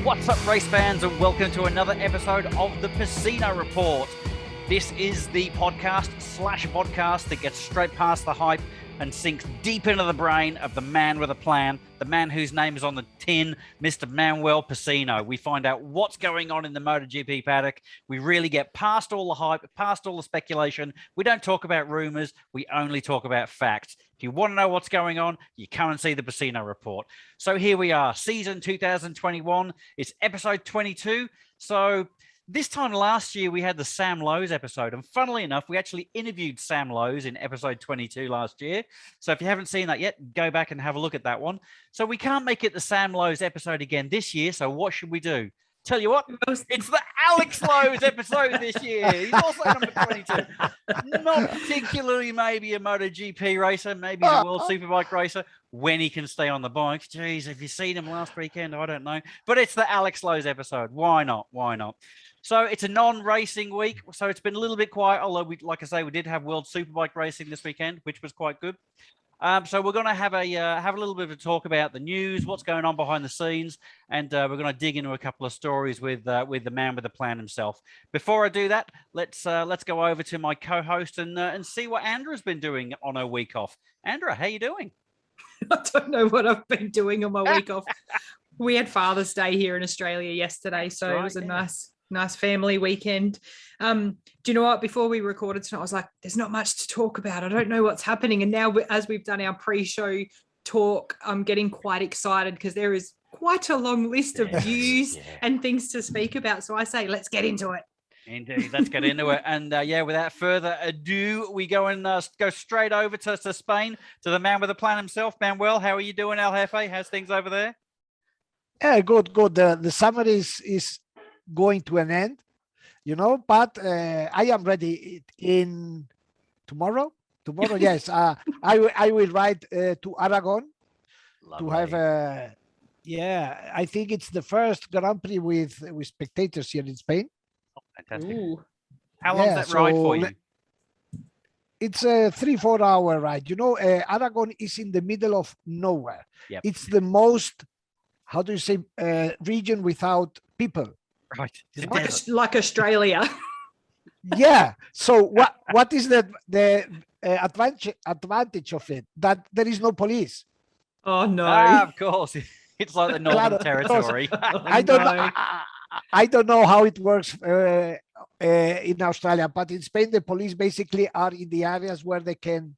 What's up, race fans, and welcome to another episode of the Pecino Report. This is the podcast/vodcast that gets straight past the hype and sinks deep into the brain of the man with a plan, the man whose name is on the tin, Mr. Manuel Pecino. We find out what's going on in the MotoGP paddock. We really get past all the hype, past all the speculation. We don't talk about rumors. We only talk about facts. If you want to know what's going on, you come and see the Pecino Report. So here we are, season 2021. It's episode 22. So this time last year, we had the Sam Lowes episode. And funnily enough, we actually interviewed Sam Lowes in episode 22 last year. So if you haven't seen that yet, go back and have a look at that one. So we can't make it the Sam Lowes episode again this year. So what should we do? Tell you what, it's the Alex Lowes episode this year. He's also number 22. Not particularly maybe a MotoGP racer, maybe a World Superbike racer when he can stay on the bike. Jeez, have you seen him last weekend? I don't know. But it's the Alex Lowes episode. Why not? Why not? So it's a non-racing week, so it's been a little bit quiet, although, like I say, we did have World Superbike racing this weekend, which was quite good. So we're going to have a little bit of a talk about the news, what's going on behind the scenes, and we're going to dig into a couple of stories with the man with the plan himself. Before I do that, let's go over to my co-host and see what Andra's been doing on her week off. Andra, how you doing? I don't know what I've been doing on my week off. We had Father's Day here in Australia yesterday, so it was a nice family weekend. Do you know what? Before we recorded tonight, I was like, there's not much to talk about. I don't know what's happening. And now, as we've done our pre-show talk, I'm getting quite excited because there is quite a long list of news and things to speak about. So I say, let's get into it. Indeed, let's get into it. And without further ado, we go and go straight over to Spain, to the man with the plan himself. Manuel, how are you doing, El Jefe? How's things over there? Yeah, good. The summer is going to an end, but I am ready in tomorrow. Yes, I will ride to Aragon. Lovely. To have I think it's the first Grand Prix with spectators here in Spain. Oh, fantastic. Ooh. How long is that ride for you? It's a 3-4 hour ride. Aragon is in the middle of nowhere. Yep. It's the most, how do you say, region without people. Right, like Australia. Yeah. So what is the advantage of it? That there is no police. Oh no! Of course, it's like the Northern Territory. I don't know how it works in Australia, but in Spain, the police basically are in the areas where they can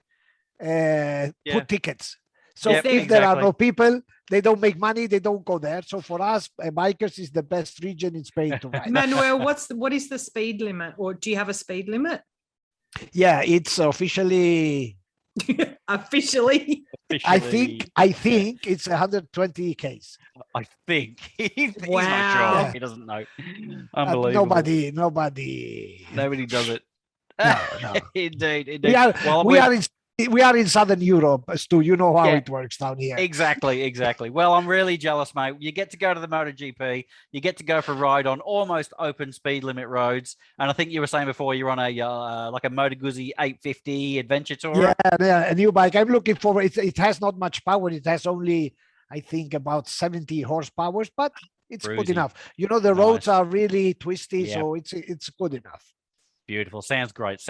put tickets. So if there are no people, they don't make money, they don't go there. So for us, bikers is the best region in Spain to ride. Manuel, what is the speed limit, or do you have a speed limit? Yeah, it's officially. Officially. I think it's 120 Ks. I think he's wow. not sure. He doesn't know. Unbelievable. Nobody does it. No. Indeed. We are in Southern Europe, Stu. You know how it works down here. Exactly. Well, I'm really jealous, mate. You get to go to the MotoGP. You get to go for a ride on almost open speed limit roads. And I think you were saying before you're on a like a Moto Guzzi 850 adventure tour. Yeah, a new bike. I'm looking for it. It has not much power. It has only, I think, about 70 horsepower, but it's good enough. The roads are really twisty, so it's good enough. Beautiful. Sounds great,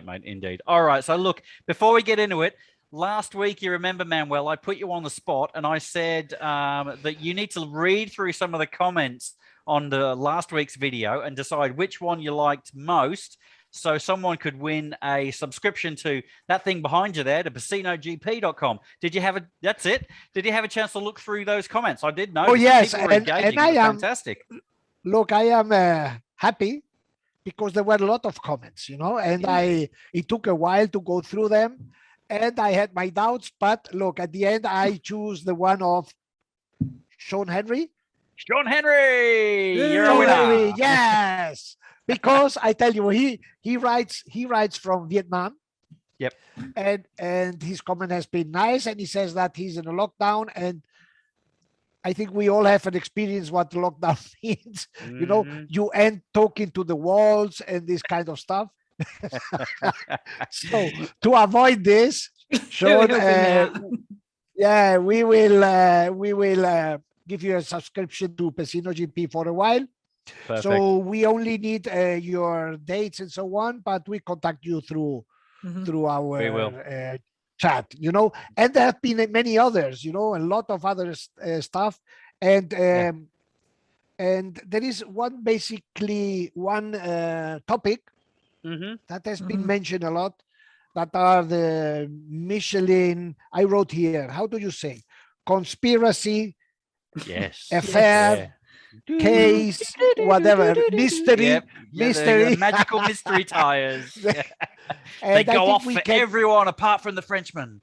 mate. Indeed. All right. So look, before we get into it, last week, you remember, Manuel, I put you on the spot and I said that you need to read through some of the comments on the last week's video and decide which one you liked most. So someone could win a subscription to that thing behind you there, to pecinogp.com. That's it. Did you have a chance to look through those comments? I did know. Oh, yes. People were engaging. And I am fantastic. Look, I am happy, because there were a lot of comments, and it took a while to go through them, and I had my doubts, but look, at the end, I choose the one of Sean Henry. You're a winner. Yes, because I tell you, he writes from Vietnam. Yep. And his comment has been nice, and he says that he's in a lockdown, and I think we all have an experience what lockdown means. You end talking to the walls and this kind of stuff. So to avoid this, Sean, we will give you a subscription to Pecino GP for a while. Perfect. So we only need your dates and so on, but we contact you through our chat, you know. And there have been many others, you know, a lot of other stuff. And and there is one topic that has been mentioned a lot, that are the Michelin. I wrote here, how do you say, conspiracy, affair, case, whatever, mystery, the magical mystery tires. They go off for everyone apart from the Frenchman.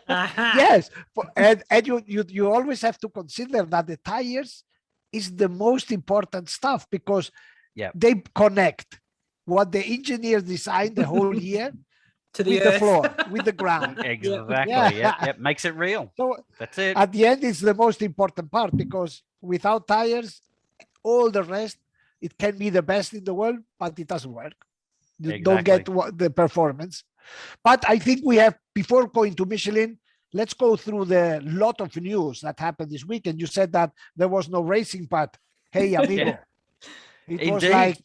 Yes, and you always have to consider that the tires is the most important stuff, because they connect what the engineers designed the whole year to the floor, with the ground. Exactly. Makes it real. So that's it. At the end, it's the most important part, because without tires, all the rest, it can be the best in the world, but it doesn't work. You don't get the performance. But I think we have, before going to Michelin, let's go through the lot of news that happened this weekend. You said that there was no racing, but hey, amigo, it was like...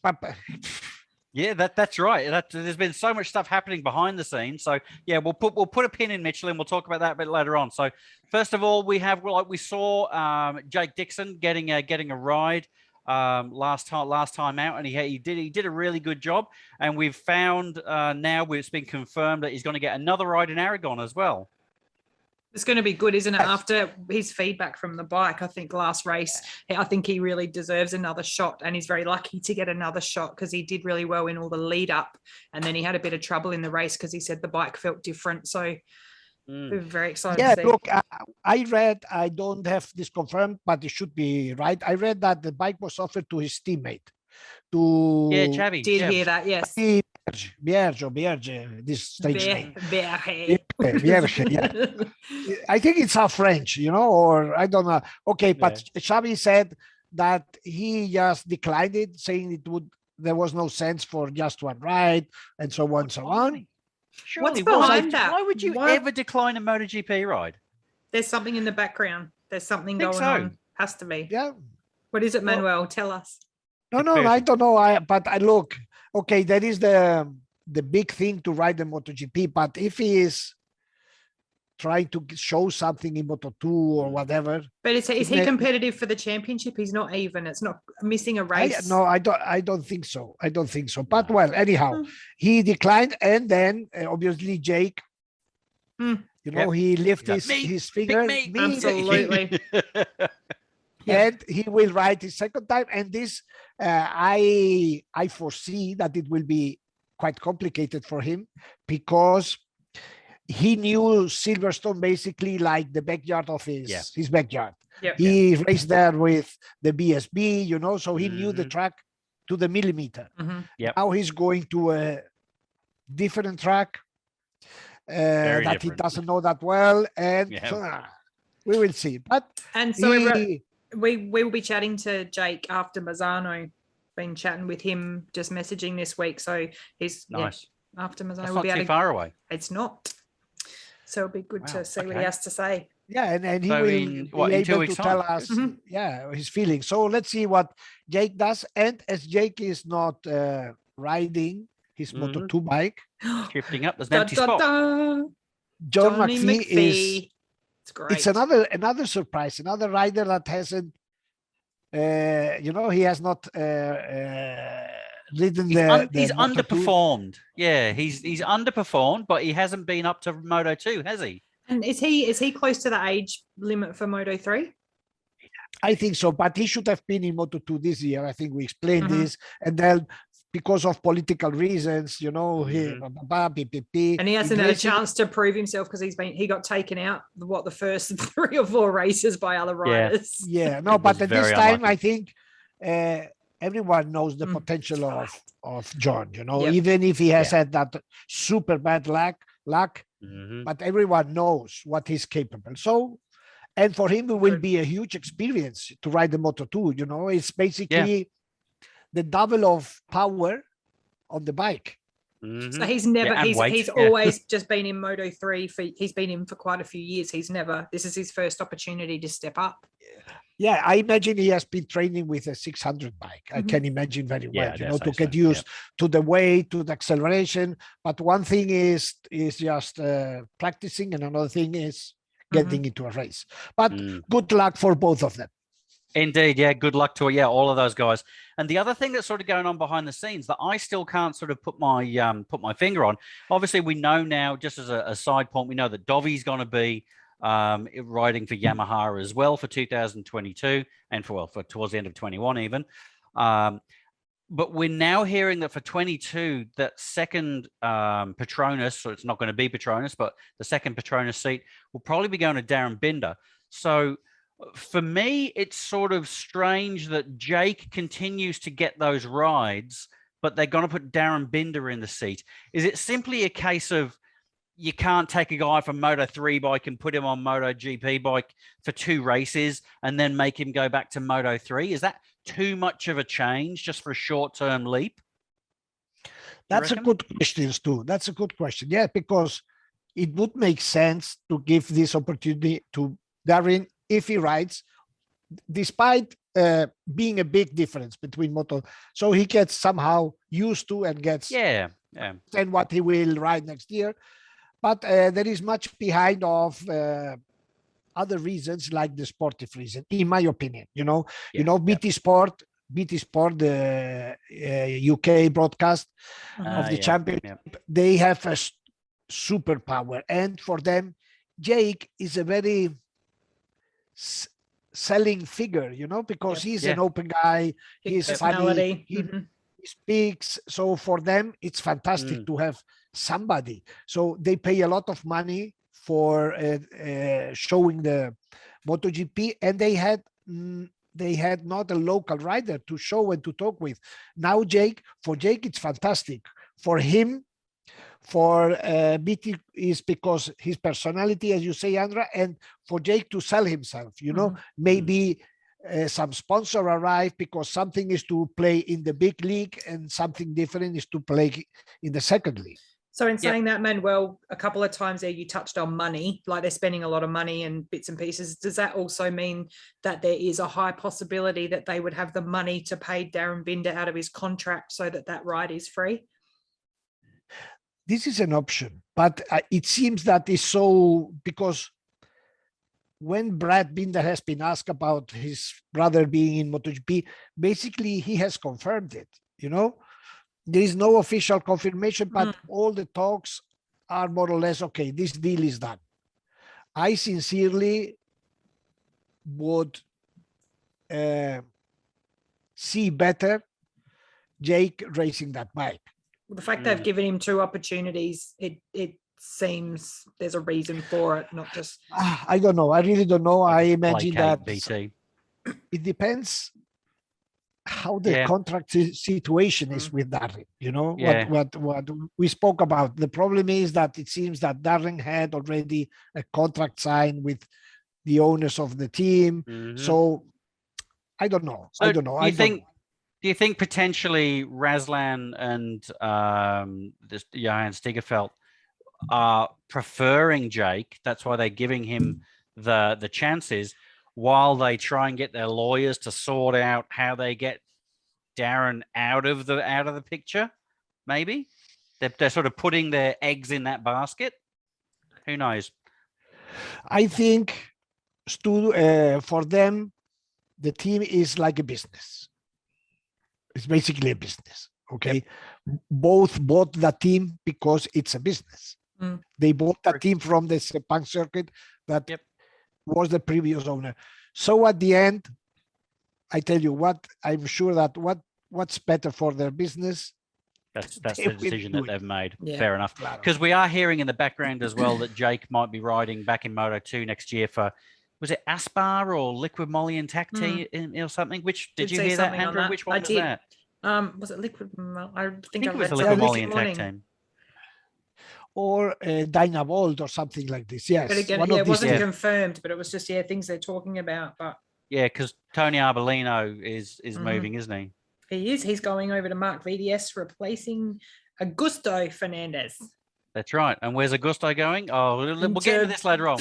Yeah, that's right. There's been so much stuff happening behind the scenes. So yeah, we'll put a pin in Michelin. We'll talk about that a bit later on. So first of all, we saw Jake Dixon getting a ride last time out, and he did a really good job. And we've found now it's been confirmed that he's going to get another ride in Aragon as well. It's going to be good, isn't it? After his feedback from the bike, I think last race, I think he really deserves another shot, and he's very lucky to get another shot, because he did really well in all the lead up, and then he had a bit of trouble in the race because he said the bike felt different. So we're very excited to see. Look, I read, I don't have this confirmed, but it should be right. I read that the bike was offered to his teammate. Xavi did hear that, yes. Vierge, this strange name. Vierge, yeah. I think it's half French, you know, or I don't know. Okay, but Xavi said that he just declined it, saying there was no sense for just one ride, and so on, so on. What's behind that? Why would you ever decline a MotoGP ride? There's something in the background. There's something going on. Has to be. Yeah. What is it, Manuel? Tell us. No, I don't know. But I look, okay, that is the big thing to ride the MotoGP. But if he is trying to show something in Moto2 or whatever. But is he competitive for the championship? He's not even. It's not missing a race. I don't think so. But well, anyhow, he declined, and then obviously Jake. You know, he lifted his finger. Me. Absolutely. And he will ride his second time. And this, I foresee that it will be quite complicated for him, because he knew Silverstone basically like the backyard of his backyard. He raced there with the BSB, you know, so he knew the track to the millimeter. Now he's going to a different track that he doesn't know that well, and we will see. And so we will be chatting to Jake after Mazzano. Been chatting with him, just messaging this week. So he's nice. After Mazzano, it's we'll not too far away. It's not. So it'll be good to see what he has to say. Yeah, and he will be able to tell us his feelings. So let's see what Jake does. And as Jake is not riding his Moto2 bike, shifting up, there's an empty spot. John McPhee is. It's great. It's another surprise, another rider that hasn't, he has not ridden he's underperformed. Yeah, he's underperformed, but he hasn't been up to Moto2, has he? And is he close to the age limit for Moto3? I think so, but he should have been in Moto2 this year. I think we explained this, and then because of political reasons, you know, and he hasn't had a chance to prove himself, because he got taken out the first 3 or 4 races by other riders. No, but at this time, I think everyone knows the potential of John, you know, even if he has had that super bad luck, but everyone knows what he's capable. So, and for him, it will be a huge experience to ride the Moto2, you know, it's basically the double of power on the bike. So he's never, and he's always just been in Moto3 he's been in for quite a few years. This is his first opportunity to step up. Yeah, I imagine he has been training with a 600 bike. I can imagine very well, to get used to the weight, to the acceleration. But one thing is just practicing, and another thing is getting into a race. But good luck for both of them. Indeed, yeah. Good luck to all of those guys. And the other thing that's sort of going on behind the scenes that I still can't sort of put my finger on. Obviously, we know now, just as a side point, we know that Dovi's going to be riding for Yamaha as well for 2022 and for towards the end of 21 even. But we're now hearing that for 22, that second Petronas, so it's not going to be Petronas, but the second Petronas seat will probably be going to Darryn Binder. So for me, it's sort of strange that Jake continues to get those rides, but they're going to put Darryn Binder in the seat. Is it simply a case of you can't take a guy from Moto3 bike and put him on MotoGP bike for 2 races and then make him go back to Moto3? Is that too much of a change just for a short-term leap? That's a good question, Stu. That's a good question. Yeah, because it would make sense to give this opportunity to Darryn if he rides, despite being a big difference between moto. So he gets somehow used to and gets then what he will ride next year. But there is much behind of other reasons, like the sportive reason, in my opinion. BT Sport, the UK broadcast of the championship, they have a superpower, and for them, Jake is a very selling figure, because he's an open guy, he's funny, he speaks. So for them, it's fantastic to have somebody. So they pay a lot of money for showing the MotoGP, and they had not a local rider to show and to talk with. Now for Jake, it's fantastic. For him, for BT is because his personality, as you say, Andra, and for Jake to sell himself, maybe some sponsor arrive, because something is to play in the big league and something different is to play in the second league. So in saying that, Manuel, a couple of times there you touched on money, like they're spending a lot of money and bits and pieces. Does that also mean that there is a high possibility that they would have the money to pay Darryn Binder out of his contract so that ride is free? This is an option, but it seems that is so, because when Brad Binder has been asked about his brother being in MotoGP, basically he has confirmed it, There is no official confirmation, but all the talks are more or less, okay, this deal is done. I sincerely would see better Jake racing that bike. The fact they've given him 2 opportunities, it seems there's a reason for it, not just... I don't know. I really don't know. I imagine that BT. It depends how the contract situation is with Darryn. What we spoke about. The problem is that it seems that Darryn had already a contract signed with the owners of the team. So I don't know. So do you think potentially Razlan and Johan Stigefeld are preferring Jake? That's why they're giving him the chances, while they try and get their lawyers to sort out how they get Darryn out of the picture. Maybe they're sort of putting their eggs in that basket. Who knows? I think, Stu, for them, the team is like a business. It's basically a business. Okay. Both bought the team because it's a business. They bought the team from the Sepang circuit that was the previous owner. So at the end, I tell you what, I'm sure that what's better for their business. That's the decision that they've made. Fair enough. Because we are hearing in the background as well that Jake might be riding back in Moto2 next year for, was it Aspar or Liquid Moly and Tacti or something? Which did you hear that, Andrew? Which one was that? Was it Liquid? I think it was the Liquid Moly and Tac team. Or Dynavolt or something like this. Yes. But again, it wasn't confirmed, but it was just things they're talking about. But because Tony Arbolino is moving, isn't he? He is. He's going over to Mark VDS, replacing Augusto Fernandez. That's right. And where's Augusto going? Oh, we'll get into this later on.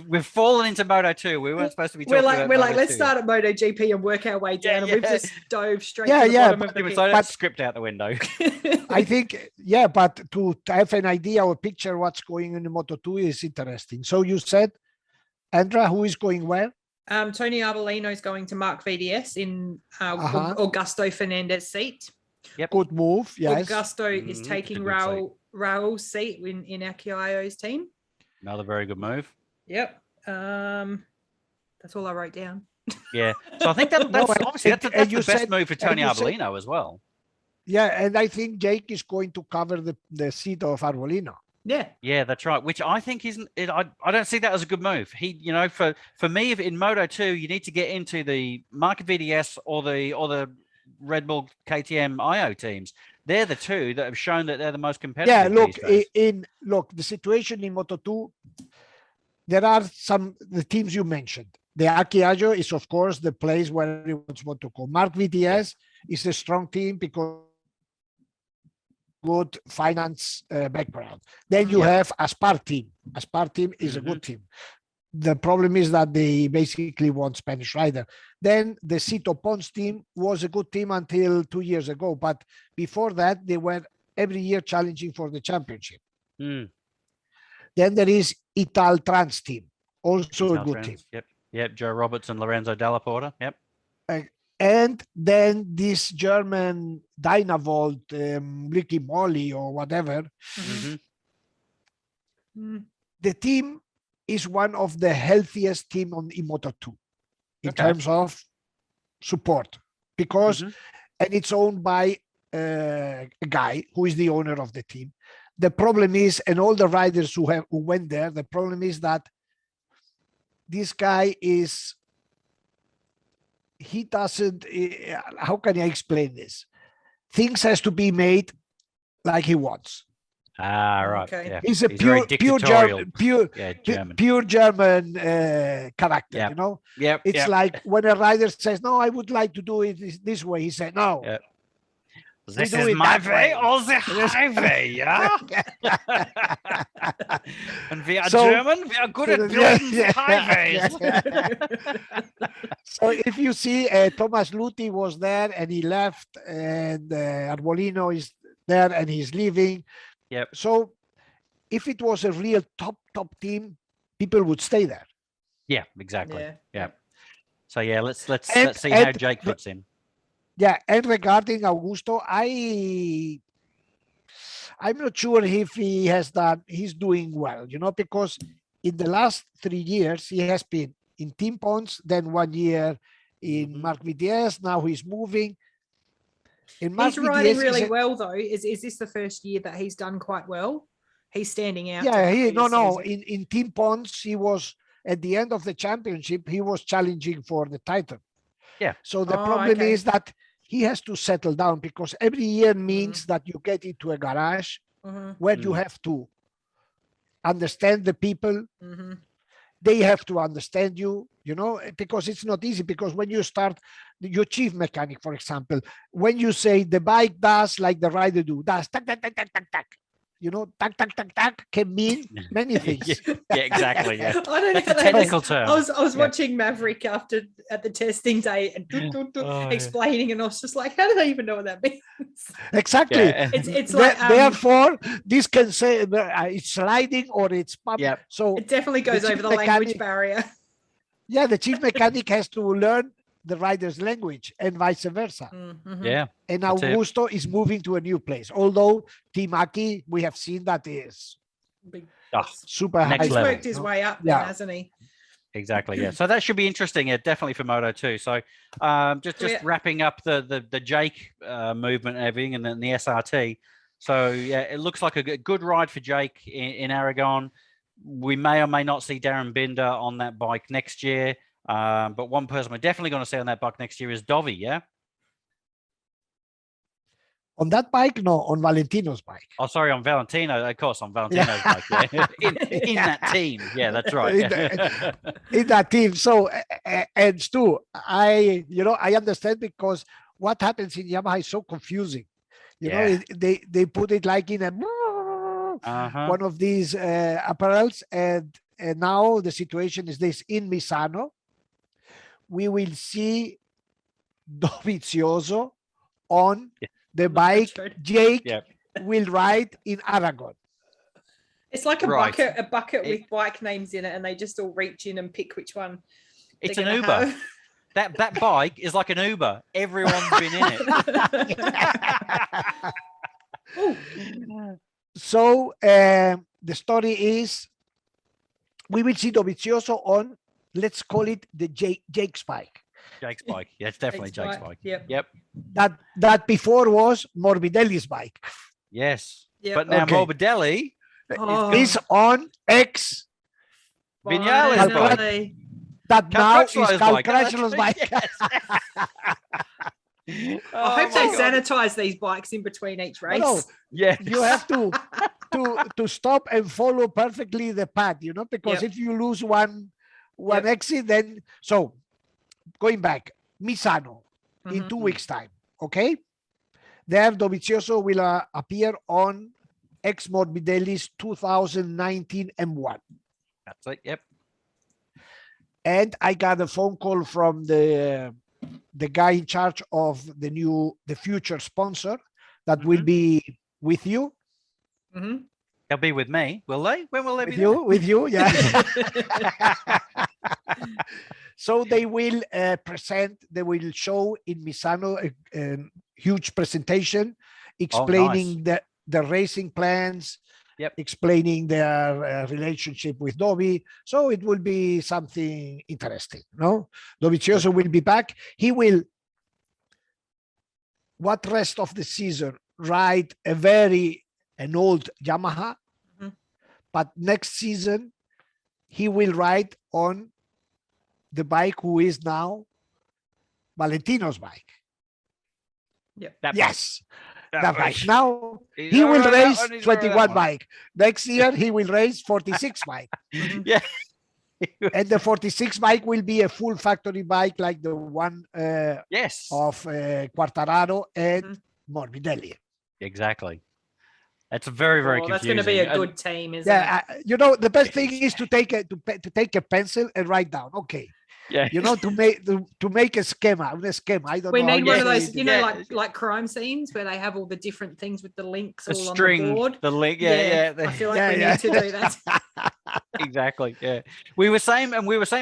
We've fallen into Moto2. We weren't supposed to be talking about we're like, Moto2. let's start at MotoGP and work our way down. And we've just dove straight Yeah, to the yeah, bottom of the pit. So that script out the window. I think, yeah, but to have an idea or picture what's going on in Moto2 is interesting. So you said, Andra, who is going where? Tony Arbolino is going to Mark VDS in Augusto Fernandez seat. Yep. Good move. Yes. Augusto is taking Raul's seat in Akio's team. Another very good move. Yep. That's all I wrote down. Yeah. So I think that's the best move for Tony Arbolino as well. Yeah, and I think Jake is going to cover the seat of Arbolino. Yeah, that's right. Which I think isn't. I don't see that as a good move. He, for me, if in Moto2, you need to get into the Market VDS or the Red Bull KTM IO teams. They're the two that have shown that they're the most competitive. Yeah, look, the situation in Moto2, there are the teams you mentioned. The Akiajo is, of course, the place where everyone wants to go. Mark VDS is a strong team because good finance background. Then you have Aspar team. Aspar team is a good team. The problem is that they basically want Spanish rider. Then the Cito Pons team was a good team until 2 years ago. But before that, they were every year challenging for the championship. Then there is Ital Trans team, also a good team. Yep. Joe Roberts and Lorenzo Dalla Porta. Yep. And then this German Dynavolt, Ricky Molly or whatever, the team is one of the healthiest team in Moto2 in terms of support, because and it's owned by a guy who is the owner of the team. The problem is, and all the riders who went there, the problem is that this guy he doesn't, how can I explain this? Things has to be made like he wants. Right. Okay. Yeah. He's a pure German character, you know? It's like when a rider says, no, I would like to do it this way. He said, no. This is my way or the highway, yeah? And we are German, we are good at building highways. So if you see Thomas Luthi was there and he left, and Arbolino is there and he's leaving. Yep. So if it was a real top team, people would stay there. Yeah, exactly. Yeah. So yeah, let's see how Jake fits in. Yeah, and regarding Augusto, I'm not sure if he's doing well, you know, because in the last 3 years he has been in Team Pons, then 1 year in Mark VDS, now he's moving. He's riding really well though. Is this the first year that he's done quite well? He's standing out. Yeah, in Team Pons, he was at the end of the championship, he was challenging for the title. Yeah. So the problem is that he has to settle down, because every year means that you get into a garage where you have to understand the people. They have to understand you, you know, because it's not easy. Because when you start, your chief mechanic, for example, when you say the bike does like the rider does, tack, tack, tack, tack, tack, tack. You know, tack, tack, tack, tack can mean many things. Yeah, exactly. Yeah. I don't know. That's a technical term. I was watching Maverick at the testing day and explaining, and I was just like, how do they even know what that means? Exactly. Yeah. It's like therefore, this can say it's sliding or it's pump. Yep. So it definitely goes over the language barrier. Yeah, the chief mechanic has to learn the rider's language and vice versa. Yeah. And Augusto is moving to a new place. Although Team Aki, we have seen that is super high. He's worked his way up, hasn't he? Exactly. Yeah. So that should be interesting. Yeah, definitely for Moto2. So just wrapping up the Jake movement and everything, and then the SRT. So yeah, it looks like a good ride for Jake in Aragon. We may or may not see Darryn Binder on that bike next year. But one person we're definitely going to see on that bike next year is Dovi, yeah? On that bike? No, on Valentino's bike. Oh, sorry, on Valentino. Of course, on Valentino's bike, yeah. in that team. Yeah, that's right. In that team. So, and Stu, I understand, because what happens in Yamaha is so confusing. You know, they put it like in a one of these apparels, and now the situation is this: in Misano, we will see Dovizioso on the bike. Jake will ride in Aragon. It's like a bucket with bike names in it, and they just all reach in and pick which one. It's an Uber. That bike is like an Uber. Everyone's been in it. So the story is, we will see Dovizioso on, let's call it the Jake's bike. Jake's bike. Yeah, it's definitely Jake's bike. Yep. That before was Morbidelli's bike. Yes. Yep. But now Morbidelli is on ex Vinales bike. That now is Calcraccio's bike. Yes. I hope they sanitize these bikes in between each race. No, you have to stop and follow perfectly the path, you know, because if you lose one exit, then so going back, Misano in 2 weeks' time, okay? There, Dovizioso will appear on ex Morbidelli's 2019 M1. That's it. Yep. And I got a phone call from the guy in charge of the future sponsor that will be with you. They'll be with me, will they? When will they be with you? Yeah. So they will they will show in Misano a huge presentation explaining the racing plans, explaining their relationship with Dovi. So it will be something interesting. No, Dovizioso will be back. He will, what rest of the season, ride an old Yamaha, but next season he will ride on the bike who is now Valentino's bike. Yes. That bike. Now he will race 21 bike. Next year he will race 46 bike. And the 46 bike will be a full factory bike like the one of Quartararo and Morbidelli. Exactly. It's very, very confusing. That's going to be a good team, isn't it? You know, the best thing is to take a pencil and write down. Okay. Yeah. You know, to make a schema. I don't know. We need one of those, you know, like crime scenes where they have all the different things with the links all on the board. The link, I feel like we need to do that. Exactly. Yeah. We were saying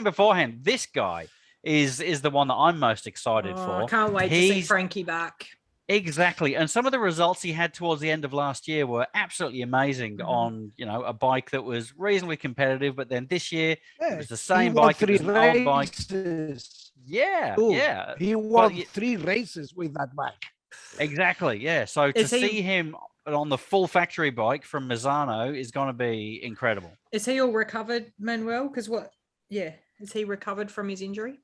beforehand, this guy is the one that I'm most excited for. I can't wait to see Frankie back. Exactly. And some of the results he had towards the end of last year were absolutely amazing on, you know, a bike that was reasonably competitive. But then this year, it was the same bike. It was an old bike. Yeah. He won 3 races with that bike. Exactly. Yeah. So to see him on the full factory bike from Misano is going to be incredible. Is he all recovered, Manuel? Because is he recovered from his injury?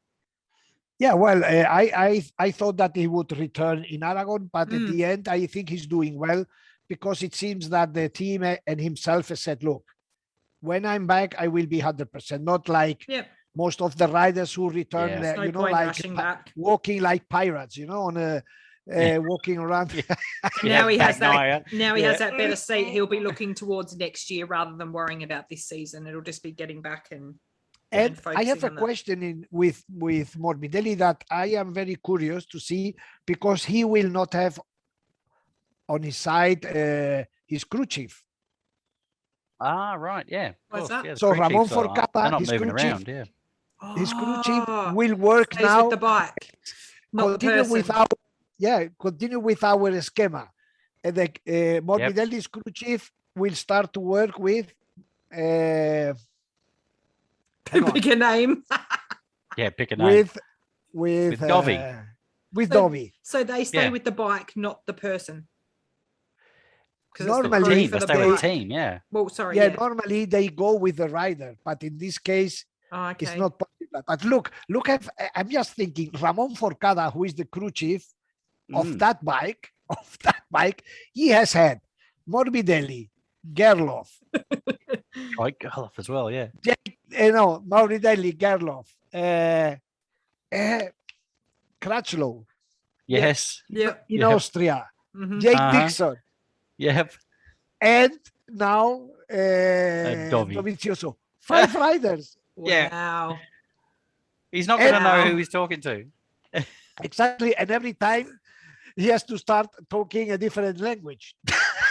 Yeah, well, I thought that he would return in Aragon, but at the end, I think he's doing well because it seems that the team and himself has said, look, when I'm back, I will be 100%, not like most of the riders who return, you know, like walking like pirates, you know, on a walking around. Now he has that. Now he has that better seat. He'll be looking towards next year rather than worrying about this season. It'll just be getting back and I have a question with Morbidelli that I am very curious to see, because he will not have on his side his crew chief. Ah, right, yeah. What's that? Yeah, so Ramon Forcada, his crew chief, his crew chief will work now with the bike. Continue with our schema. And the Morbidelli's crew chief will start to work with. Pick a name. Pick a name. With Dovi. With Dovi. So they stay with the bike, not the person. Normally, they stay with the team. Yeah. Well, sorry. Normally they go with the rider, but in this case, it's not possible. But look I'm just thinking, Ramon Forcada, who is the crew chief of that bike, he has had Morbidelli, Gerloff. Gerloff as well, yeah. Morbidelli, Gerloff, Crutchlow. Yes. In Austria. Jake Uh-huh. Dixon, Yep. and now Dovi. Dovizioso. 5 riders. Yeah. Wow. He's not going to know Wow. who he's talking to. Exactly. And every time he has to start talking a different language.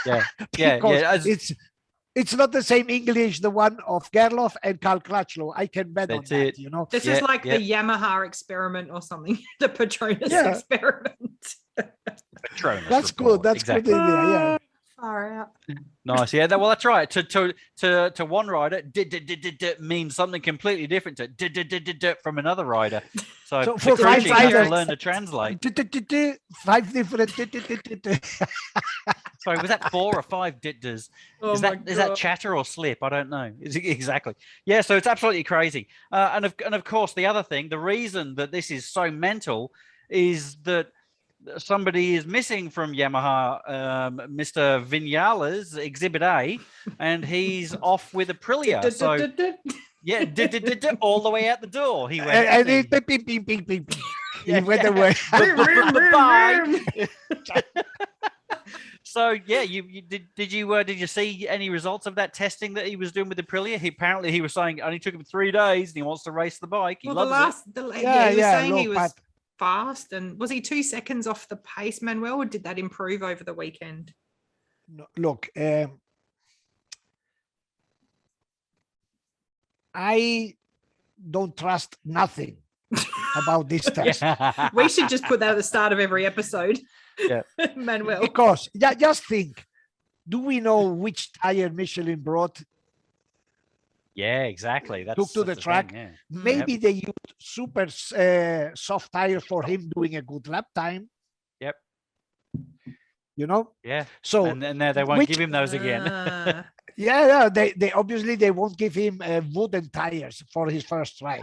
Yeah. Because Yeah. it's not the same English, the one of Gerloff and Karl Crutchlow. I can bet on That's that, it. you know. This is like the Yamaha experiment or something. The Petronas experiment. Petronas That's report. good. That's exactly. good idea. Yeah. Far out. Nice. Yeah. Well, that's right. To one rider, means something completely different to from another rider. So for the 5 coaching has to riders, learn to translate. 5 different. Sorry, was that 4 or 5 ditters? Oh is that chatter or slip? I don't know. Exactly. Yeah. So it's absolutely crazy. And of course, the other thing, the reason that this is so mental is that somebody is missing from Yamaha, Mr. Vinales, Exhibit A, and he's off with Aprilia. So yeah, all the way out the door. He went. And he ping, ping, ping. He went away. Bye. So yeah, did you see any results of that testing that he was doing with Aprilia? He was saying it only took him 3 days, and he wants to race the bike. He loves it. he was saying he was fast, and was he 2 seconds off the pace, Manuel, or did that improve over the weekend? No, look, I don't trust nothing about this test. We should just put that at the start of every episode. Yeah. Manuel. Because just think, do we know which tire Michelin brought? Yeah, exactly. Took to the track. Thing, yeah. Maybe they used super soft tires for him doing a good lap time. Yep. You know? Yeah. So and now they won't give him those again. Yeah, they obviously they won't give him wooden tires for his first ride.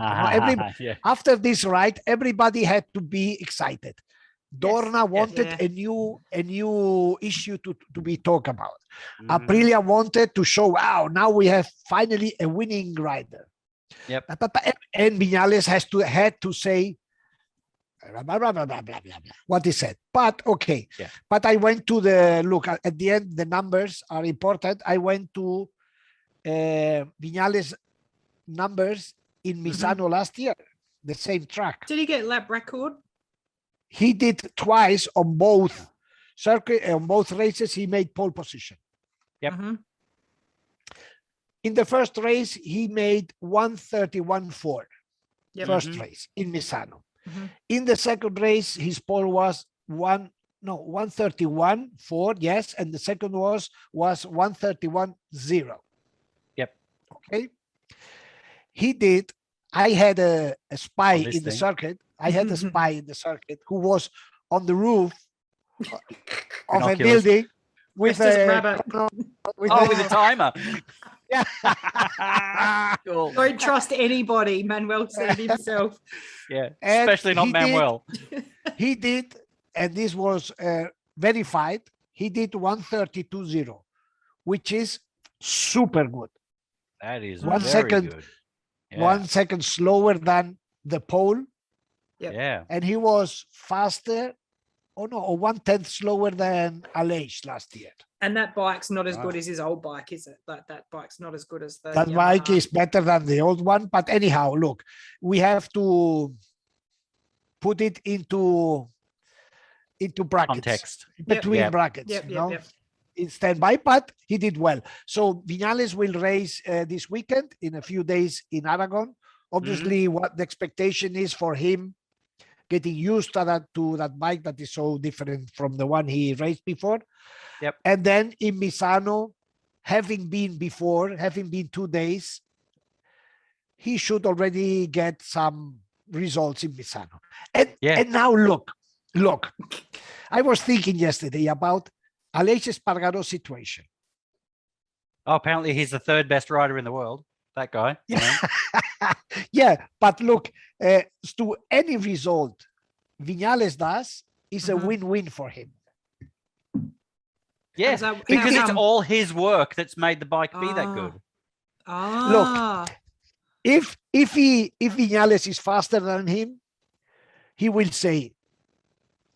After this ride, everybody had to be excited. Dorna wanted a new issue to be talked about. Aprilia wanted to show, wow, now we have finally a winning rider. Yep. And Vinales had to say blah, blah, blah, blah, blah, blah, blah, what he said. But okay. Yeah. But I went to look at the end, the numbers are important. I went to Vinales numbers in Misano last year, the same track. Did he get lap record? He did twice on both races. He made pole position. Yep. In the first race, he made 1:31.4. First race in Misano. In the second race, his pole was 1:31.4. Yes, and the second was 1:31.0. Yep. Okay. He did. I had a spy in the circuit. I had a spy in the circuit who was on the roof of a building with a timer. Yeah. Cool. Don't trust anybody, Manuel said himself. Yeah, especially not Manuel. He did, and this was verified, he did 1:32.0, which is super good. That is 1 very second good. Yeah. 1 second slower than the pole. Yep. Yeah. And he was faster, or 1/10 slower than Aleix last year. And that bike's not as good as his old bike, is it? That bike's not as good as the That Yamaha. bike is better than the old one. But anyhow, look, we have to put it into brackets. Context. Between brackets. In standby, but he did well. So Vinales will race this weekend in a few days in Aragon. Obviously, what the expectation is for him getting used to that bike that is so different from the one he raced before. Yep. And then in Misano, having been 2 days, he should already get some results in Misano. And now look, I was thinking yesterday about Aleix Espargaro's situation. Oh, apparently he's the 3rd best rider in the world. That guy. Yeah, but look, to any result Vinales does is a win-win for him. Yes, because it's all his work that's made the bike be that good. Look, if Vinales is faster than him, he will say,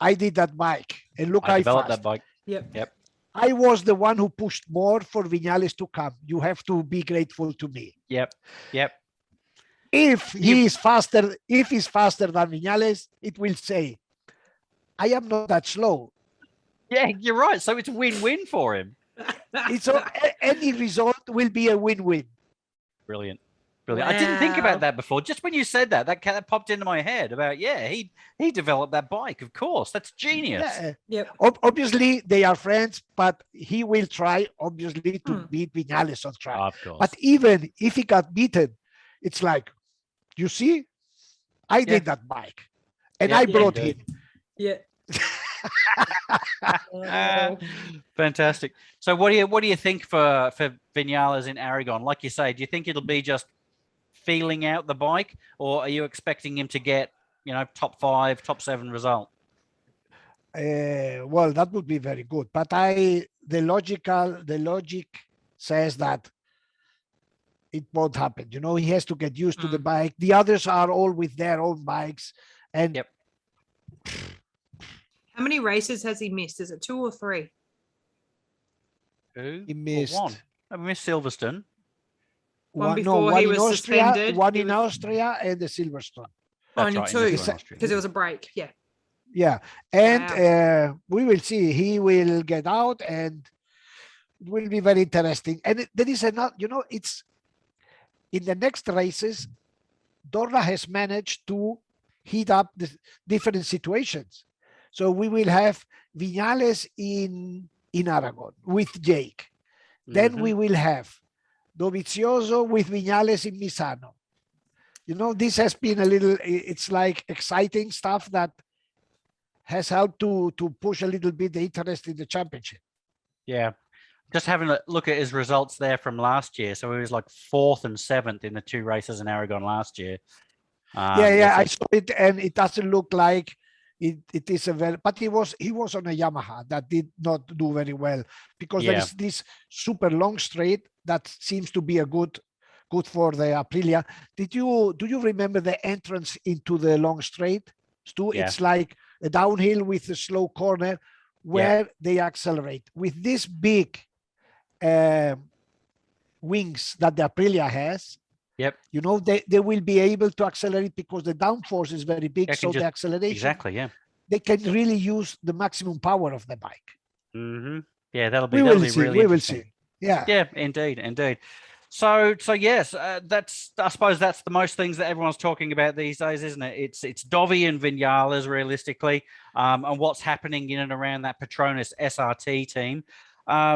I did that bike and look, I developed that bike. Yep. I was the one who pushed more for Vinales to come. You have to be grateful to me. Yep. If he's faster than Vinales, it will say, I am not that slow. Yeah, you're right. So it's a win-win for him. Any result will be a win-win. Brilliant. I didn't think about that before. Just when you said that popped into my head about, he developed that bike. Of course, that's genius. Yep. Obviously, they are friends, but he will try, obviously, to beat Vinales on track. Of course. But even if he got beaten, it's like, you see, I did that bike, and I brought him. Yeah. Fantastic. So what do you think for Vinales in Aragon? Like you say, do you think it'll be just feeling out the bike, or are you expecting him to get, top 5, top 7 result? Well, that would be very good. But the logic says that it won't happen. He has to get used to the bike. The others are all with their own bikes. And how many races has he missed? Is it 2 or 3? He missed 1. I missed Silverstone. One before he was suspended. One in Austria and the Silverstone. Only 2 because it was a break. Yeah. Yeah. And we will see. He will get out and it will be very interesting. And there is another, it's in the next races, Dorna has managed to heat up the different situations. So we will have Vinales in Aragon with Jake. Then we will have Dovizioso with Vinales in Misano. This has been it's like exciting stuff that has helped to push a little bit the interest in the championship. Yeah. Just having a look at his results there from last year. So he was like 4th and 7th in the 2 races in Aragon last year. I saw it, and it doesn't look like it is but he was on a Yamaha that did not do very well, because there is this super long straight that seems to be a good for the Aprilia. Do you remember the entrance into the long straight, Stu? Yeah. It's like a downhill with a slow corner where they accelerate with this big wings that the Aprilia has. Yep. They will be able to accelerate because the downforce is very big. So the acceleration. Exactly. Yeah. They can really use the maximum power of the bike. Mm-hmm. Yeah, that'll be really interesting. We will see. Yeah. Yeah, indeed. So yes, I suppose that's the most things that everyone's talking about these days, isn't it? It's Dovi and Vinales realistically, and what's happening in and around that Petronas SRT team.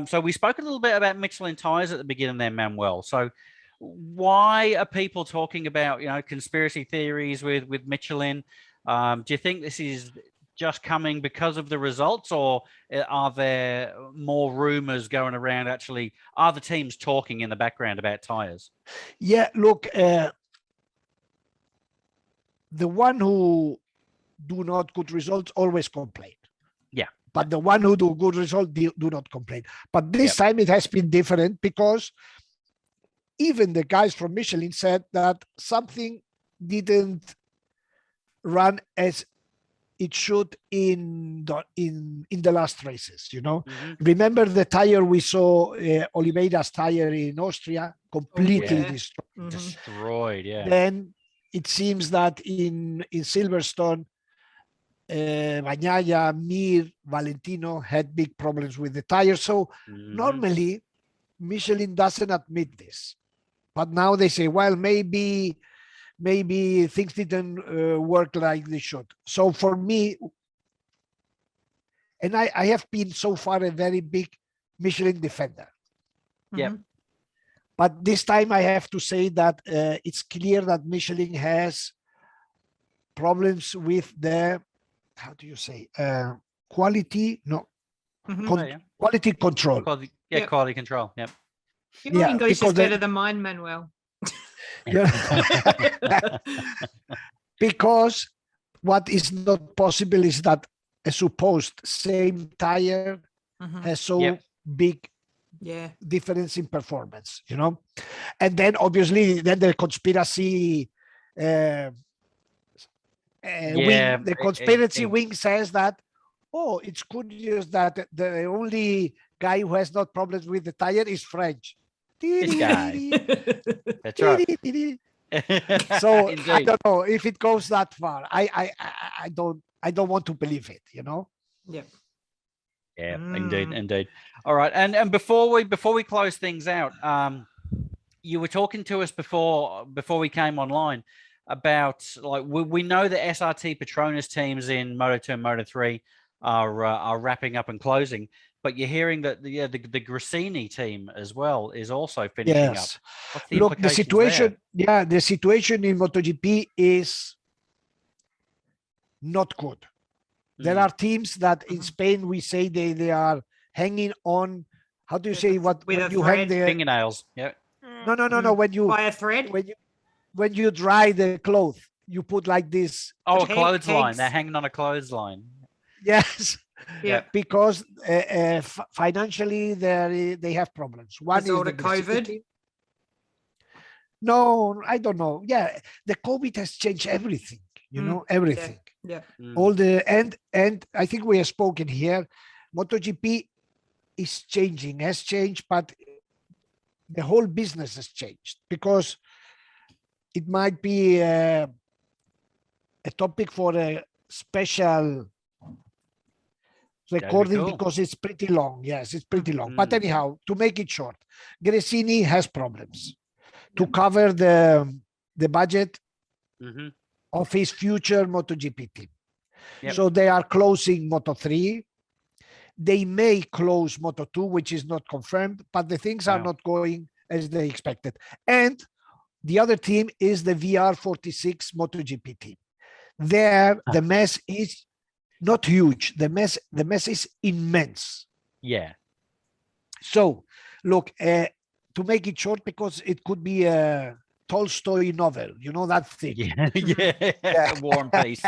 So we spoke a little bit about Michelin tyres at the beginning there, Manuel. So why are people talking about, conspiracy theories with Michelin? Do you think this is just coming because of the results, or are there more rumors going around? Actually, are the teams talking in the background about tires? Yeah, look, the one who do not good results always complain. Yeah. But the one who do good results do not complain. But this time it has been different, because even the guys from Michelin said that something didn't run as it should in the last races. Remember the tire we saw, Oliveira's tire in Austria, completely destroyed. Yeah. Then it seems that in Silverstone, Bagnaia, Mir, Valentino had big problems with the tire. So normally Michelin doesn't admit this, but now they say, well, maybe things didn't work like they should. So for me, and I have been so far a very big Michelin defender. Yeah. But this time I have to say that it's clear that Michelin has problems with the, how do you say, quality? No, quality control. Quality control. Yep. Your English is better than mine, Manuel. Because what is not possible is that a supposed same tire has so big difference in performance, and then obviously the conspiracy wing, the conspiracy wing says that oh, it's curious that the only guy who has not problems with the tire is French. This guy. That's right. So I Indeed. don't know if it goes that far. I don't want to believe it, you know. Yeah. Yeah, indeed. All right, and before we close things out, you were talking to us before we came online about, like, we know the SRT Petronas teams in Moto2 and Moto3 are wrapping up and closing, but you're hearing that the Gresini team as well is also finishing up. What's the Look, the situation, there? the situation in MotoGP is not good. There are teams that in Spain we say they are hanging on. How do you say what with when a you hang thread? the Fingernails? Yeah. No. When you by a thread, when you dry the clothes, you put like this. Oh, a clothesline. They're hanging on a clothesline. Yes. Yeah. Because financially they have problems. One is the the COVID. No, I don't know. Yeah, the COVID has changed everything. You know, everything. Yeah. All the and I think we have spoken here. MotoGP is changing, has changed, but the whole business has changed because it might be a topic for a special recording because it's pretty long. Yes, it's pretty long. But anyhow, to make it short, Gresini has problems to cover the budget of his future MotoGP team. So they are closing Moto3. They may close Moto2, which is not confirmed, but the things are not going as they expected. And the other team is the VR46 MotoGP team. There, the mess is not huge. The mess is immense. Yeah. So, look, to make it short, because it could be a Tolstoy novel, you know, that thing. Yeah. War and Peace.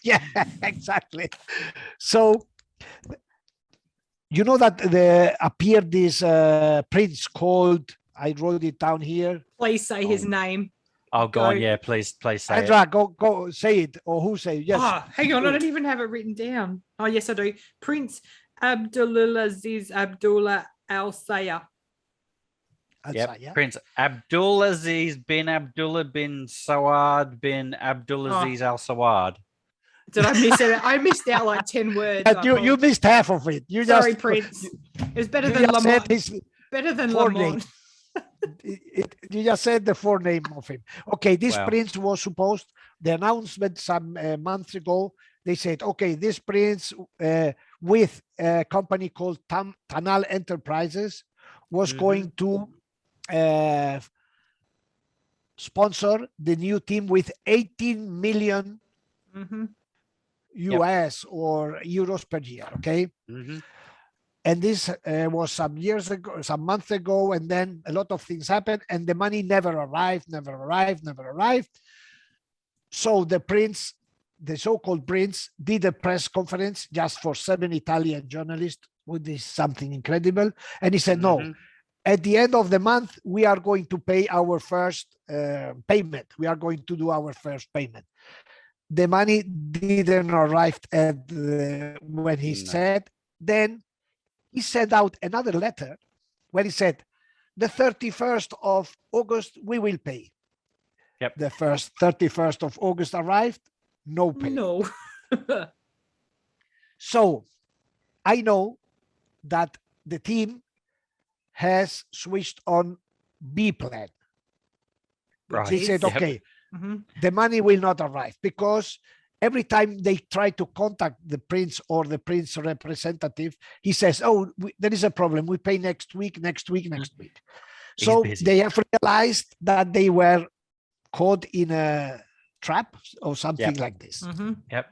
Yeah, exactly. So, you know that there appeared this prince called, I wrote it down here. Please say his name. Oh, go on. Yeah, please say Andra, it. go say it, or who say it? Yes. Oh, hang on, I don't even have it written down. Oh, yes, I do. Prince Abdulaziz Abdullah Al Sayah. Yep. Prince Abdulaziz bin Abdullah bin Sawad bin Abdulaziz Al Sawad. Did I miss it? I missed out like 10 words. You missed half of it. Sorry, Prince. It's better than Lamont. Better than Lamont. You just said the forename of him. Okay, this prince was supposed, the announcement some months ago, they said, okay, this prince with a company called Tanal Enterprises was going to sponsor the new team with 18 million US or euros per year. Okay. And this was some years ago, some months ago, and then a lot of things happened, and the money never arrived. So the prince, the so-called prince, did a press conference just for 7 Italian journalists, which is something incredible. And he said, no, at the end of the month, we are going to pay our first payment. We are going to do our first payment. The money didn't arrive at when he said. Then he sent out another letter where he said, the 31st of August, we will pay. Yep. The first 31st of August arrived, no pay. No. So I know that the team has switched on B plan. Right. He said, okay, the money will not arrive because every time they try to contact the prince or the prince representative, he says, oh, there is a problem. We pay next week. So they have realized that they were caught in a trap or something like this. Yep.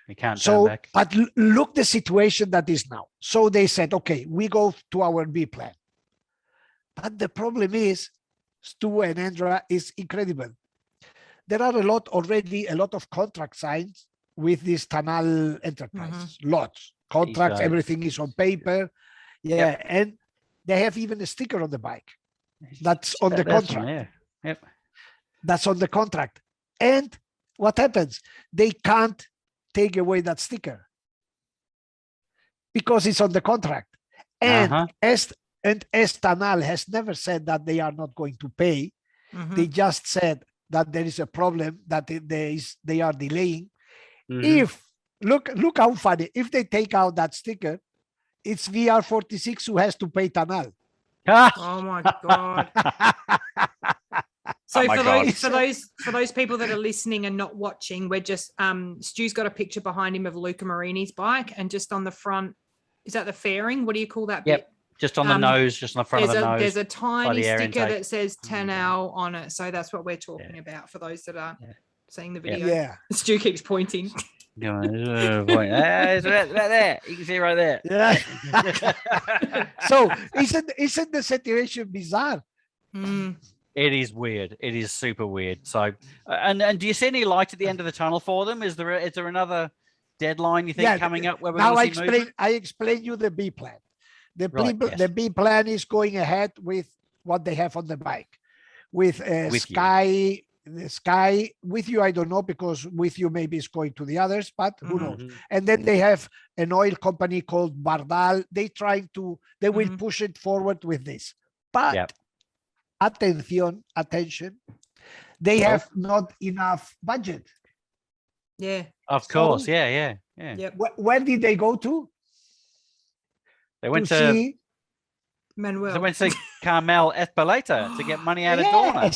We can't turn back. But look the situation that is now. So they said, okay, we go to our B plan. But the problem is, Stu and Andra, is incredible. There are already a lot of contracts signed with this Tanal Enterprises. Lots. Contracts, everything is on paper. Yeah. And they have even a sticker on the bike. That's on the contract. That's on the contract. And what happens? They can't take away that sticker because it's on the contract. And Estanal has never said that they are not going to pay. They just said that there is a problem, that they are delaying. If look how funny, if they take out that sticker, it's VR46 who has to pay Tanal. Oh my God. So for those people that are listening and not watching, we're just Stu's got a picture behind him of Luca Marini's bike, and just on the front, is that the fairing? What do you call that bit? Just on the nose, just on the front of the nose. There's a tiny sticker that says Tanal on it. So that's what we're talking about for those that are seeing the video. Yeah. Stu keeps pointing. It's right there. You can see right there. Yeah. So isn't the situation bizarre? It is weird. It is super weird. So, and do you see any light at the end of the tunnel for them? Is there another deadline you think coming up? Where we're now I explain you the B plan. The B plan is going ahead with what they have on the bike, with Sky. The Sky with you, I don't know, because with you maybe it's going to the others, but who knows? And then they have an oil company called Bardal. They will push it forward with this. But attention, they have not enough budget. Yeah. Of course. Yeah. Yep. Where did they go to? They went to see Manuel. They went to Carmel Espeleta to get money out of Dorna.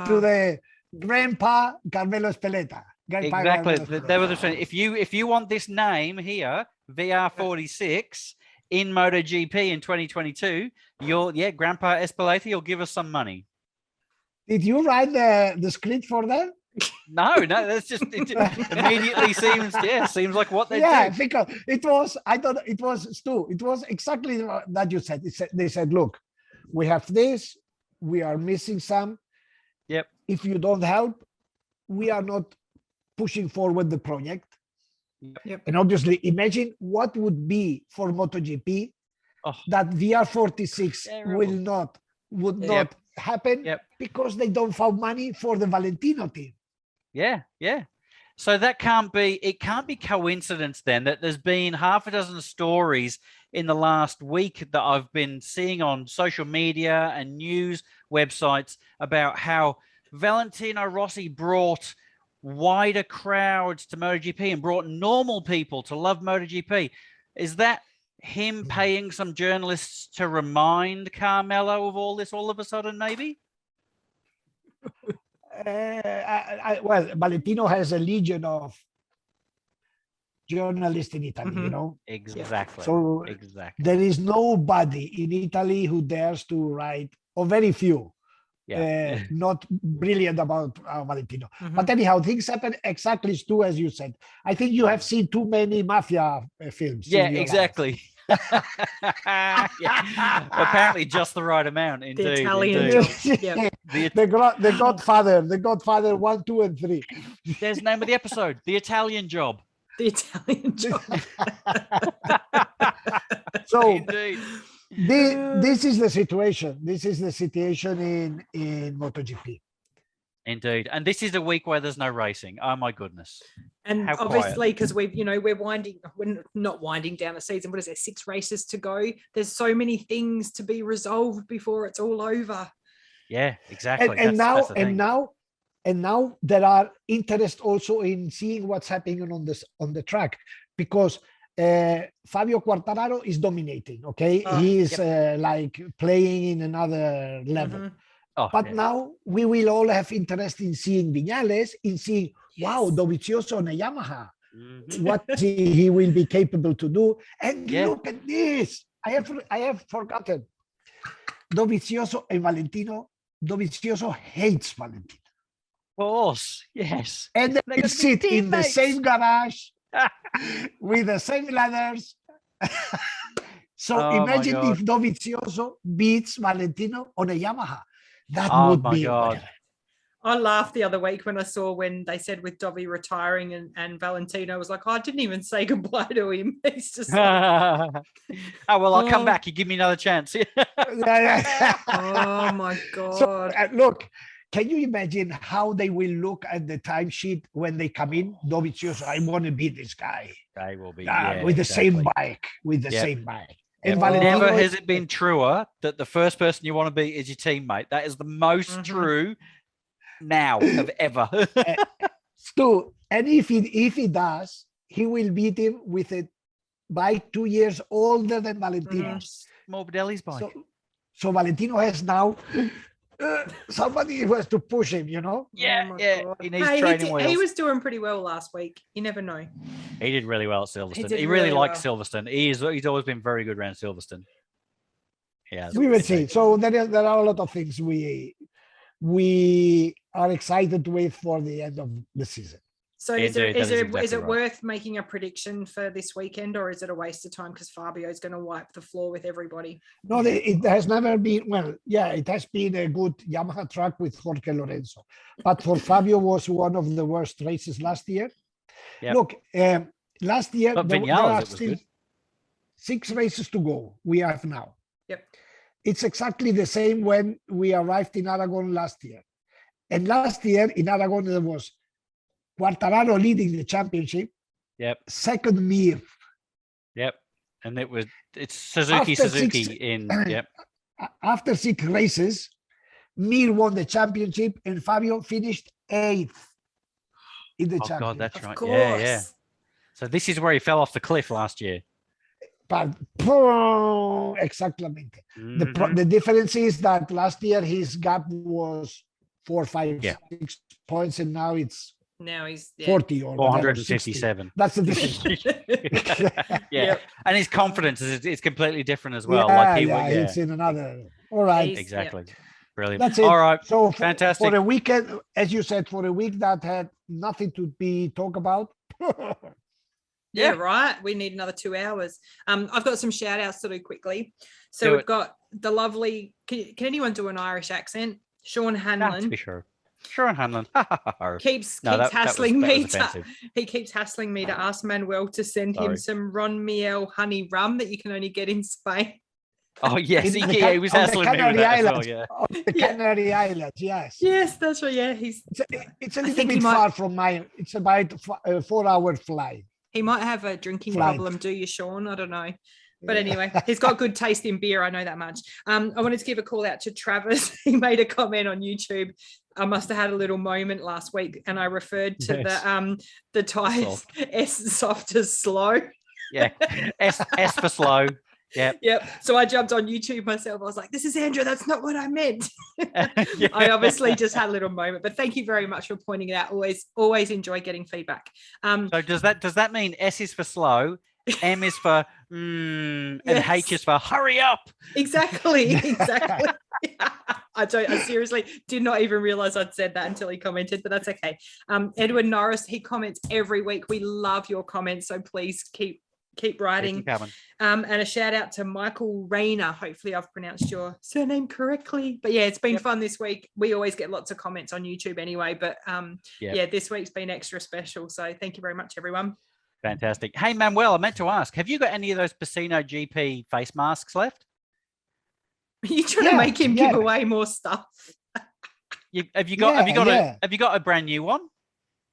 To the Grandpa Carmelo Espeleta. Exactly. They were the if you want this name here, VR46 in MotoGP in 2022, Grandpa Espeleta, you'll give us some money. Did you write the script for that? No, that's just it immediately seems like what they do. Yeah, because it was Stu. It was exactly that you said. They said, look, we have this, we are missing some. Yep. If you don't help, we are not pushing forward the project. Yep. And obviously, imagine what would be for MotoGP that VR46 would not happen because they don't find money for the Valentino team. Yeah. So it can't be coincidence then that there's been half a dozen stories in the last week that I've been seeing on social media and news websites about how Valentino Rossi brought wider crowds to MotoGP and brought normal people to love MotoGP. Is that him paying some journalists to remind Carmelo of all this all of a sudden, maybe? Well, Valentino has a legion of journalists in Italy, you know. Exactly. So there is nobody in Italy who dares to write, or very few, not brilliant about Valentino. But anyhow, things happen exactly as you said. I think you have seen too many mafia films. Yeah, exactly. Apparently just the right amount. Indeed, the Italian job. The Godfather 1, 2, and 3. There's the name of the episode, The Italian Job. The Italian Job. So indeed. This is the situation. This is the situation in MotoGP. Indeed. And this is a week where there's no racing. Oh my goodness. And obviously, because we're not winding down the season. What is there? 6 races to go. There's so many things to be resolved before it's all over. Yeah, exactly. And now there are interest also in seeing what's happening on the track, because Fabio Quartararo is dominating. Okay, he is like playing in another level. But now we will all have interest in seeing Vinales, in seeing wow, Dovizioso on a Yamaha, what he will be capable to do. And look at this. I have forgotten. Dovizioso and Valentino. Dovizioso hates Valentino. Of course, yes. And they sit in the same garage with the same ladders. So imagine if Dovizioso beats Valentino on a Yamaha. That would be. God. I laughed the other week when I saw when they said with Dovi retiring and Valentino was like, I didn't even say goodbye to him. He's just like, I'll come back. You give me another chance. Oh my God. So, look, can you imagine how they will look at the timesheet when they come in? Dovizioso, I want to beat this guy. They will be With the same bike, same bike. And Never Valentino has it been truer that the first person you want to beat is your teammate. That is the most true now of ever. Stu, and if he does, he will beat him with a bike 2 years older than Valentino. Morbidelli's bike. So Valentino has now somebody who has to push him, you know? God. He needs training wheels. He was doing pretty well last week. You never know. He did really well at Silverstone. He really really likes Silverstone. He's always been very good around Silverstone. Yeah, we will see. So there are a lot of things we are excited with for the end of the season. So is it worth making a prediction for this weekend, or is it a waste of time because Fabio's going to wipe the floor with everybody? No, it has never been. Well, yeah, it has been a good Yamaha track with Jorge Lorenzo, but for Fabio was one of the worst races last year. Yep. Look, last year there are still 6 races to go. We have now. Yep. It's exactly the same when we arrived in Aragon last year. And last year in Aragon, there was Quartararo leading the championship. Yep. Second, Mir. Yep. And it's Suzuki in. Yep. After 6 races, Mir won the championship and Fabio finished 8th in the championship. God, that's right. Yeah. So this is where he fell off the cliff last year. But exactamente. The difference is that last year his gap was 4, 5, 6 points, and now he's 40 or 457. That's the difference. And his confidence is completely different as well. It's in another. All right. Exactly. Brilliant. That's it. All right. So fantastic. For a weekend, as you said, for a week that had nothing to be talked about. Yeah, right. We need another 2 hours. I've got some shout outs to do quickly. So we've got the lovely, can anyone do an Irish accent? Sean Hanlon. To be sure. Sean Hanlon. keeps hassling me. He keeps hassling me to ask Manuel to send him some Ron Miel honey rum that you can only get in Spain. Oh, yes. He was hassling me with that as well, the Canary Islands, yes. Yes, that's right. Yeah, it's a little bit far from mine. It's about a 4-hour flight. He might have a drinking problem, do you, Sean? I don't know. But anyway, he's got good taste in beer. I know that much. I wanted to give a call out to Travis. He made a comment on YouTube. I must have had a little moment last week, and I referred to the tires S soft as slow. Yeah, S for slow. Yep. So I jumped on YouTube myself. I was like, this is Andrew. That's not what I meant. I obviously just had a little moment, but thank you very much for pointing it out. Always enjoy getting feedback. So does that mean S is for slow, M is for and H is for hurry up? Exactly. I seriously did not even realize I'd said that until he commented, but that's okay. Edward Norris, he comments every week. We love your comments, so please keep writing. And a shout out to Michael Rayner. Hopefully I've pronounced your surname correctly. But yeah, it's been fun this week. We always get lots of comments on YouTube anyway, but this week's been extra special. So thank you very much, everyone. Fantastic. Hey, Manuel, I meant to ask, have you got any of those Pecino GP face masks left? Are you trying to make him give away more stuff? Have you got a brand new one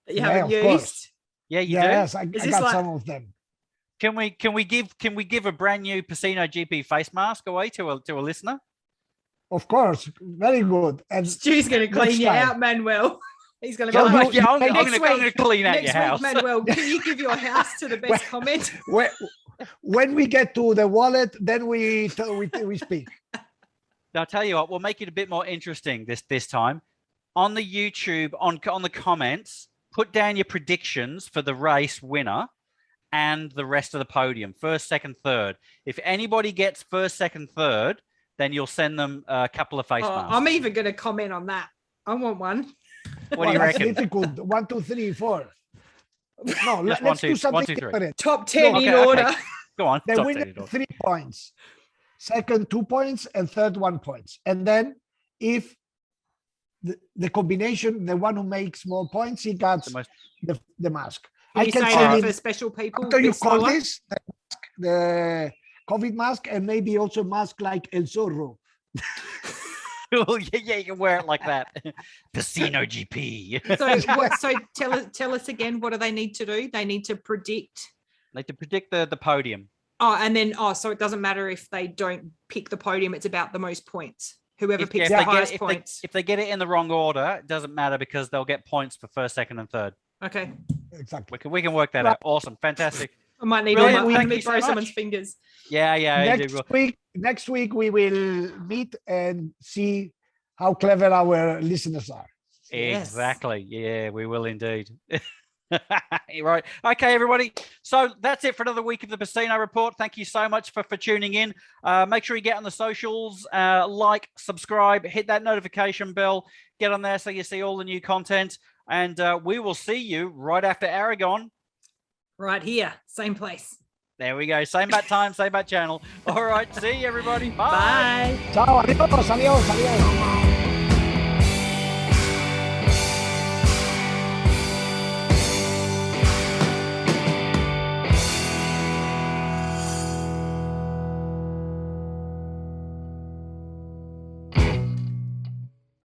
that you haven't used? Yeah, you do. Yes, I got some of them. Can we give a brand new Pecino GP face mask away to a listener? Of course, very good. And Stu's going to clean you out, Manuel. He's going to be like, I'm going to clean out your house. Manuel, can you give your house to the best comment? When we get to the wallet, then we speak. Now, I'll tell you what, we'll make it a bit more interesting this time. On the YouTube, on the comments, put down your predictions for the race winner and the rest of the podium, first, second, third. If anybody gets first, second, third, then you'll send them a couple of face masks. I'm even going to comment on that. I want one. What do you reckon? That's difficult. 1, 2, 3, 4. No, let's do something different. Top 10 in order. Okay. Go on. The winner 3 points, second 2 points, and third 1 point. And then if the combination, the one who makes more points, he gets the mask. I can say for special people. After you call this the COVID mask, and maybe also mask like El Zorro. Well, yeah, you can wear it like that. Pecino GP. So tell us again, what do they need to do? They need to predict. They need to predict the podium. So it doesn't matter if they don't pick the podium, it's about the most points. Whoever picks the highest points. If they get it in the wrong order, it doesn't matter because they'll get points for first, second, and third. Okay. Exactly. We can work that out. Awesome. Fantastic. I might need Brilliant. borrow someone's fingers. Yeah. Next week we will meet and see how clever our listeners are. Exactly. Yeah, we will indeed. Right. Okay, everybody. So that's it for another week of the Pecino Report. Thank you so much for tuning in. Make sure you get on the socials, like, subscribe, hit that notification bell, get on there so you see all the new content. And we will see you right after Aragon. Right here, same place. There we go. Same bat time, same bat channel. All right. See you, everybody. Bye. Bye. Ciao, adios, adios, adios.